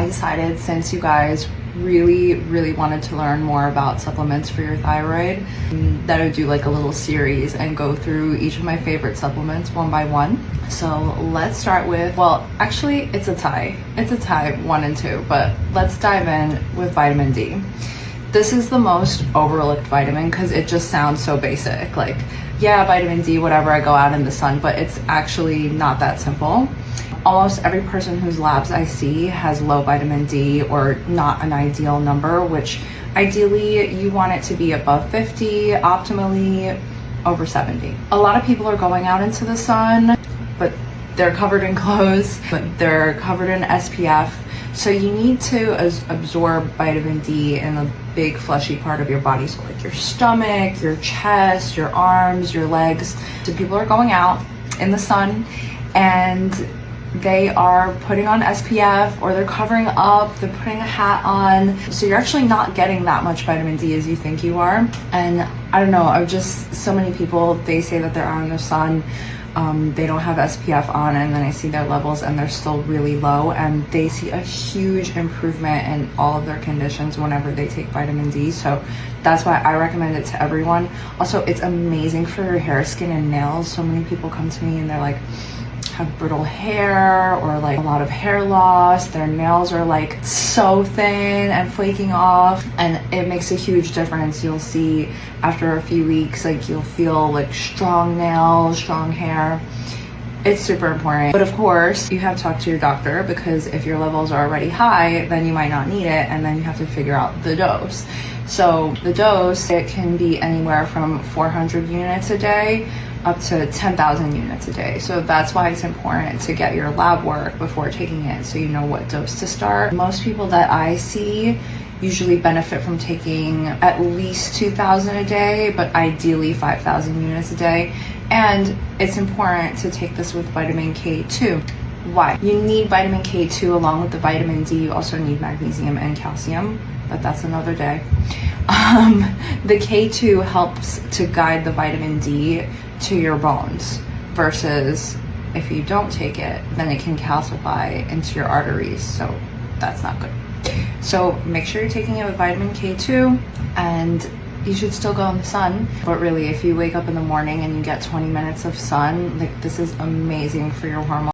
I decided, since you guys really wanted to learn more about supplements for your thyroid, that I would do like a little series and go through each of my favorite supplements one by one. So let's start with, well, actually it's a tie 1 and 2, but let's dive in with vitamin D. This is the most overlooked vitamin because it just sounds so basic. Like, yeah, vitamin D, whatever, I go out in the sun, but it's actually not that simple. Almost every person whose labs I see has low vitamin D or not an ideal number, which ideally you want it to be above 50, optimally over 70. A lot of people are going out into the sun, but they're covered in clothes, but they're covered in SPF. So you need to absorb vitamin D in the big fleshy part of your body. So like your stomach, your chest, your arms, your legs. So people are going out in the sun and they are putting on SPF, or they're covering up, they're putting a hat on. So you're actually not getting that much vitamin D as you think you are. And I don't know, I've just, so many people, they say that they're out in the sun, they don't have SPF on, and then I see their levels and they're still really low, and they see a huge improvement in all of their conditions whenever they take vitamin D. So that's why I recommend it to everyone. Also, it's amazing for your hair, skin, and nails. So many people come to me and they're like, have brittle hair or like a lot of hair loss. Their nails are like so thin and flaking off, and it makes a huge difference. You'll see after a few weeks, like you'll feel like strong nails, strong hair. It's super important. But of course, you have to talk to your doctor, because if your levels are already high, then you might not need it, and then you have to figure out the dose. So the dose, it can be anywhere from 400 units a day up to 10,000 units a day. So that's why it's important to get your lab work before taking it, so you know what dose to start. Most people that I see usually benefit from taking at least 2,000 a day, but ideally 5,000 units a day. And it's important to take this with vitamin K2. Why? You need vitamin K2 along with the vitamin D. You also need magnesium and calcium, but that's another day. The K2 helps to guide the vitamin D to your bones, versus if you don't take it, then it can calcify into your arteries, so that's not good. So make sure you're taking it with vitamin K2, and you should still go in the sun. But really, if you wake up in the morning and you get 20 minutes of sun, like, this is amazing for your hormones.